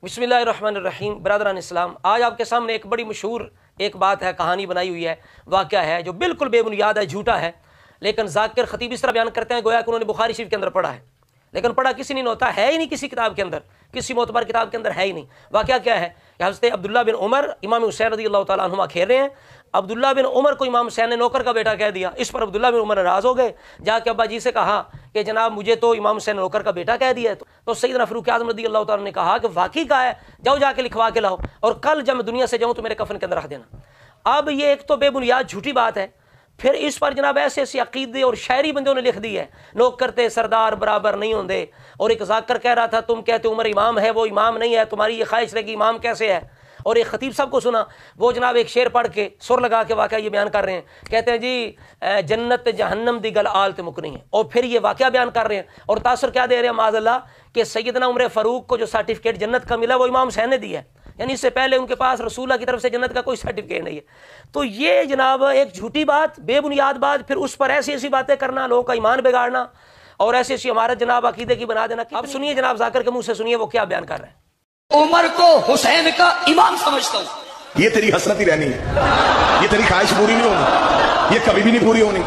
بسم اللہ الرحمن الرحیم۔ برادران اسلام، آج آپ کے سامنے ایک بڑی مشہور ایک بات ہے، کہانی بنائی ہوئی ہے، واقعہ ہے جو بالکل بے بنیاد ہے، جھوٹا ہے، لیکن ذاکر خطیب اس طرح بیان کرتے ہیں گویا کہ انہوں نے بخاری شریف کے اندر پڑھا ہے، لیکن پڑھا کسی نے ہوتا ہے ہی نہیں، کسی کتاب کے اندر، کسی معتبر کتاب کے اندر ہے ہی نہیں۔ واقعہ کیا ہے کہ حضرت عبداللہ بن عمر امام حسین رضی اللہ تعالیٰ عنہما کھیل رہے ہیں، عبداللہ بن عمر کو امام حسین نے نوکر کا بیٹا کہہ دیا۔ اس پر عبداللہ بن عمر ناراض ہو گئے، جا کے ابا جی سے کہا کہ جناب مجھے تو امام حسین نے نوکر کا بیٹا کہہ دیا ہے۔ تو سیدنا فاروق اعظم رضی اللہ تعالیٰ نے کہا کہ واقعی کہا ہے، جاؤ جا کے لکھوا کے لاؤ، اور کل جب میں دنیا سے جاؤں تو میرے کفن کے اندر رکھ دینا۔ اب یہ ایک تو بے بنیاد جھوٹی بات ہے، پھر اس پر جناب ایسے ایسے عقیدے اور شاعری بندوں نے لکھ دی ہے، لوگ کرتے سردار برابر نہیں ہوندے، اور ایک ذاکر کہہ رہا تھا تم کہتے عمر امام ہے، وہ امام نہیں ہے، تمہاری یہ خواہش رہے گی امام کیسے ہے۔ اور ایک خطیب صاحب کو سنا، وہ جناب ایک شعر پڑھ کے سر لگا کے واقعہ یہ بیان کر رہے ہیں، کہتے ہیں جی جنت جہنم دی گل آلت مکنی ہے، اور پھر یہ واقعہ بیان کر رہے ہیں، اور تاثر کیا دے رہے ہیں معاذ اللہ کہ سیدنا عمر فاروق کو جو سرٹیفکیٹ جنت کا ملا وہ امام حسین نے دیا ہے، یعنی اس سے پہلے ان کے پاس رسول اللہ کی طرف سے جنت کا کوئی سرٹیفکیٹ نہیں ہے۔ تو یہ جناب ایک جھوٹی بات، بے بنیاد بات، پھر اس پر ایسی ایسی باتیں کرنا، لوگوں کا ایمان بگاڑنا، اور ایسی ایسی عمارت جناب عقیدے کی بنا دینا۔ اب سنیے جناب ذاکر کے منہ سے سنیے وہ کیا بیان کر رہے ہیں۔ عمر کو حسین کا امام سمجھتا ہوں۔ یہ تیری حسرت ہی رہنی ہے، یہ تیری خواہش پوری نہیں ہونی، یہ کبھی بھی نہیں پوری ہونی۔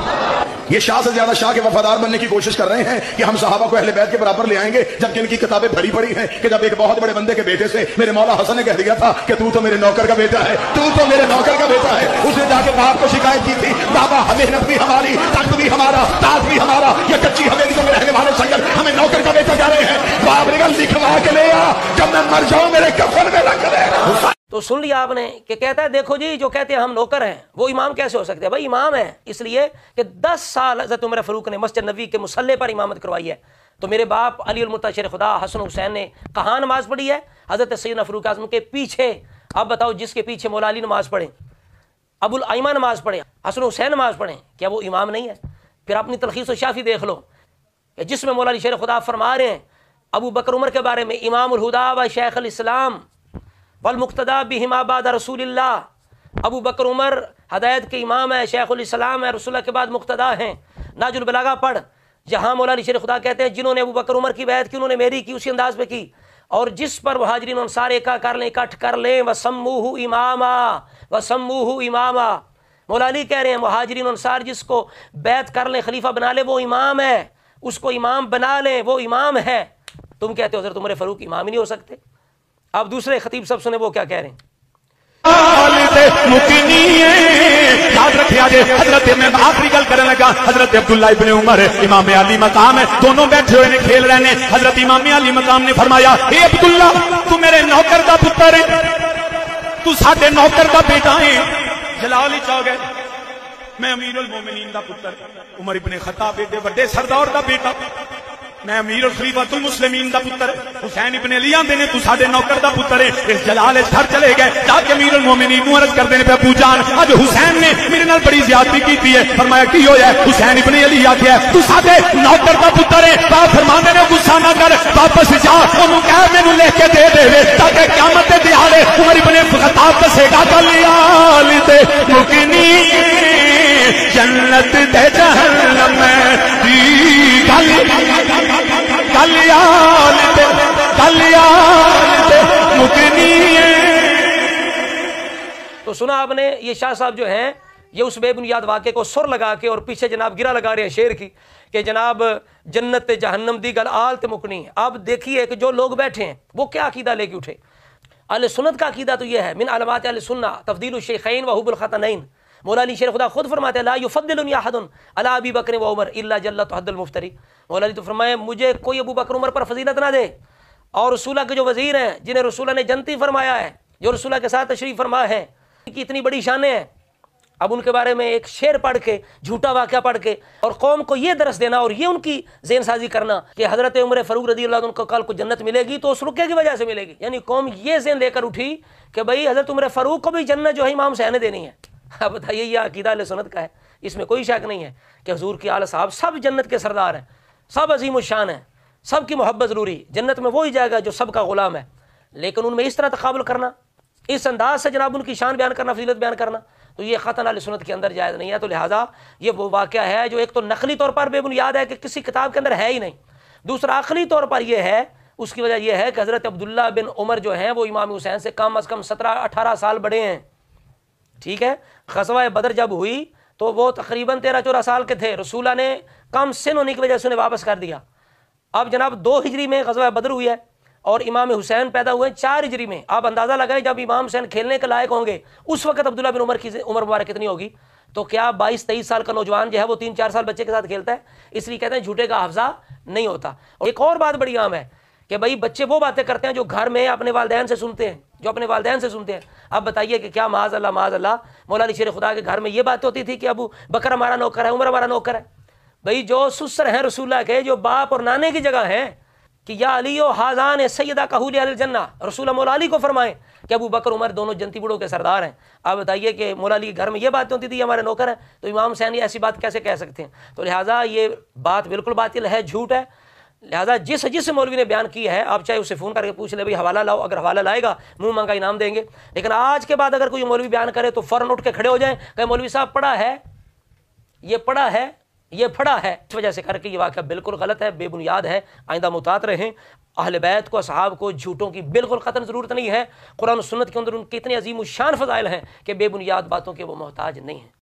یہ شاہ سے زیادہ شاہ کے وفادار بننے کی کوشش کر رہے ہیں کہ ہم صحابہ کو اہل بیت کے برابر لے آئیں گے، جبکہ ان کی کتابیں بھری پڑی ہیں کہ جب ایک بہت بڑے بندے کے بیٹے سے میرے مولا حسن نے کہہ دیا تھا کہ تو میرے نوکر کا بیٹا ہے، تو میرے نوکر کا بیٹا ہے، اس نے جا کے باپ کو شکایت کی تھی، بابا محنت بھی ہماری، تخت بھی ہمارا، تاج بھی ہمارا، یہ کچی حویلیوں میں رہنے والے سنگر ہمیں نوکر کا بیٹا کہہ رہے ہیں۔ باپ نے کہا لکھوا کے لے آ، جب میں مر جاؤں میرے کفن میں رکھ دے۔ تو سن لیا آپ نے کہ کہتا ہے دیکھو جی جو کہتے ہیں ہم نوکر ہیں وہ امام کیسے ہو سکتے ہیں؟ بھائی امام ہے اس لیے کہ 10 سال حضرت عمر فاروق نے مسجد نبوی کے مصلی پر امامت کروائی ہے، تو میرے باپ علی المرتضی شیر خدا حسن حسین نے کہاں نماز پڑھی ہے؟ حضرت سیدنا فاروق اعظم کے پیچھے۔ اب بتاؤ جس کے پیچھے مولا علی نماز پڑھیں، ابو الائمہ نماز پڑھیں، حسن حسین نماز پڑھیں، کیا وہ امام نہیں ہے؟ پھر اپنی تلخیص و شافی دیکھ لو کہ جس میں مولا علی شیر خدا فرما رہے ہیں ابو بکر عمر کے بارے میں، امام الہدا و شیخ الاسلام والمقتدی بہما بعد رسول اللہ۔ ابو بکر عمر ہدایت کے امام ہے، شیخ الاسلام ہے، رسول اللہ کے بعد مقتدی ہیں۔ ناج البلاغہ پڑھ، جہاں مولا علی شیر خدا کہتے ہیں جنہوں نے ابو بکر عمر کی بیعت کی انہوں نے میری کی، اسی انداز پہ کی، اور جس پر مہاجرین انصار اکٹھ کر لیں وسموہ اماما، وسموہ اماما۔ مولا علی کہہ رہے ہیں مہاجرین انصار جس کو بیعت کر لیں، خلیفہ بنا لیں، وہ امام ہے، اس کو امام بنا لیں، وہ امام ہے۔ تم کہتے ہو حضرت عمر فاروق امام ہی نہیں ہو سکتے؟ اب دوسرے خطیب سب سنے وہ کیا کہہ رہے ہیں۔ یاد رکھے آج حضرت میں آخری گل کرنے لگا، حضرت عبداللہ ابن عمر امام علی مقام ہے، دونوں بیٹھے ہوئے نے کھیل رہے ہیں، حضرت امام علی مقام نے فرمایا اے عبداللہ تو میرے نوکر دا پتر ہے، تو ساڈے نوکر دا بیٹا ہے۔ جلال ہی چاہ گئے، میں امیر المومنین دا پتر، عمر ابن خطاب ایڈے بڑے سردار دا بیٹا، میں امیر خلیفۃ المسلمین دا پتر، حسین ابن علی آندے نے تو ساڈے نوکر دا پتر ہے۔ اس جلال گھر چلے گئے، جا کے امیر المومنین نو عرض کردے نے پہ ابو جان اج حسین نے میرے نال بڑی زیادتی کیتی ہے۔ فرمایا کی ہویا ہے؟ حسین ابن علی آکھیا ہے تو ساڈے نوکر دا پتر ہے۔ باپ فرماندے نے غصہ نہ کر، واپس جا اونوں کہہ مینوں لکھ کے دے دے تاکہ قیامت دے دہاڑے عمر ابن خطاب دسے گا کلیال تے مکنی جنت تے جہنم دی گل تو سنا آپ نے، یہ شاہ صاحب جو ہیں یہ اس بے بنیاد واقعے کو سر لگا کے اور پیچھے جناب گرا لگا رہے ہیں شعر کی کہ جناب جنت جہنم دی گل آلت مکنی ہے۔ اب دیکھیے کہ جو لوگ بیٹھے ہیں وہ کیا عقیدہ لے کے اٹھے۔ اہل سنت کا عقیدہ تو یہ ہے، من علامات اہل سنہ تفضیل الشیخین و حب الختنین۔ مولا علی شیر خدا خود فرماتے ہیں لا یفضلنی احد علی ابی بکر و عمر الا جلت حد المفتری۔ مولا علی تو فرمائے مجھے کوئی ابو بکر عمر پر فضیلت نہ دے، اور رسول اللہ کے جو وزیر ہیں جنہیں رسول اللہ نے جنتی فرمایا ہے، جو رسول اللہ کے ساتھ تشریف فرما ہے، ان کی اتنی بڑی شانیں ہیں، اب ان کے بارے میں ایک شعر پڑھ کے، جھوٹا واقعہ پڑھ کے، اور قوم کو یہ درس دینا اور یہ ان کی ذہن سازی کرنا کہ حضرت عمر فاروق رضی اللہ عنہ کو کل کو جنت ملے گی تو اس رقیہ کی وجہ سے ملے گی، یعنی قوم یہ ذہن لے کر اٹھی کہ بھائی حضرت عمر فاروق کو بھی جنت جو ہے امام حسین نے دینی ہے۔ اب بتائیے یہ عقیدہ اہل سنت کا ہے، اس میں کوئی شک نہیں ہے کہ حضور کی آل صاحب سب جنت کے سردار ہیں، سب عظیم الشان ہیں، سب کی محبت ضروری، جنت میں وہی جائے گا جو سب کا غلام ہے، لیکن ان میں اس طرح تقابل کرنا، اس انداز سے جناب ان کی شان بیان کرنا، فضیلت بیان کرنا، تو یہ قطعاً اہل سنت کے اندر جائز نہیں ہے۔ تو لہٰذا یہ وہ واقعہ ہے جو ایک تو نقلی طور پر بے بنیاد ہے کہ کسی کتاب کے اندر ہے ہی نہیں، دوسرا عقلی طور پر یہ ہے اس کی وجہ یہ ہے کہ حضرت عبداللہ بن عمر جو ہیں وہ امام حسین سے کم از کم 17-18 سال بڑے ہیں، ٹھیک ہے۔ غزوہ بدر جب ہوئی تو وہ تقریباً 13-14 سال کے تھے، رسول اللہ نے کم سن ہونے کی وجہ سے انہیں واپس کر دیا۔ اب جناب 2 ہجری میں غزوہ بدر ہوئی ہے اور امام حسین پیدا ہوئے 4 ہجری میں۔ آپ اندازہ لگائیں جب امام حسین کھیلنے کے لائق ہوں گے اس وقت عبداللہ بن عمر کی عمر مبارک کتنی ہوگی؟ تو کیا 22-23 سال کا نوجوان جو ہے وہ 3-4 سال بچے کے ساتھ کھیلتا ہے؟ اس لیے کہتے ہیں جھوٹے کا حافظہ نہیں ہوتا۔ اور ایک اور بات بڑی عام ہے کہ بھائی بچے وہ باتیں کرتے ہیں جو گھر میں اپنے والدین سے سنتے ہیں، اب بتائیے کہ کیا معاذ اللہ مولا علی شیر خدا کے گھر میں یہ باتیں ہوتی تھی کہ ابو بکر ہمارا نوکر ہے، عمر ہمارا نوکر ہے؟ بھائی جو سسر ہیں رسول اللہ کے، جو باپ اور نانے کی جگہ ہیں کہ یا علی و حاضان سیدہ کہول اہل الجنہ، رسول اللہ مولا علی کو فرمائیں کہ ابو بکر عمر دونوں جنتی بوڑھوں کے سردار ہیں۔ آپ بتائیے کہ مولا علی کے گھر میں یہ باتیں ہوتی تھی یہ ہمارے نوکر ہیں، تو امام حسین ایسی بات کیسے کہہ سکتے ہیں؟ تو لہٰذا یہ بات بالکل باطل ہے، جھوٹ ہے۔ لہٰذا جس مولوی نے بیان کی ہے آپ چاہے اسے فون کر کے پوچھ لیں بھائی حوالہ لاؤ، اگر حوالہ لائے گا منہ مانگا انعام دیں گے۔ لیکن آج کے بعد اگر کوئی مولوی بیان کرے تو فوراً اٹھ کے کھڑے ہو جائیں کہ مولوی صاحب پڑھا ہے، یہ پڑھا ہے، یہ پڑھا ہے، اس وجہ سے کر کے یہ واقعہ بالکل غلط ہے، بے بنیاد ہے۔ آئندہ محتاط رہیں۔ اہل بیت کو، اصحاب کو جھوٹوں کی بالکل قطعاً ضرورت نہیں ہے۔ قرآن و سنت کے اندر ان کے اتنے عظیم الشان فضائل ہیں کہ بے بنیاد باتوں کے وہ محتاج نہیں ہیں۔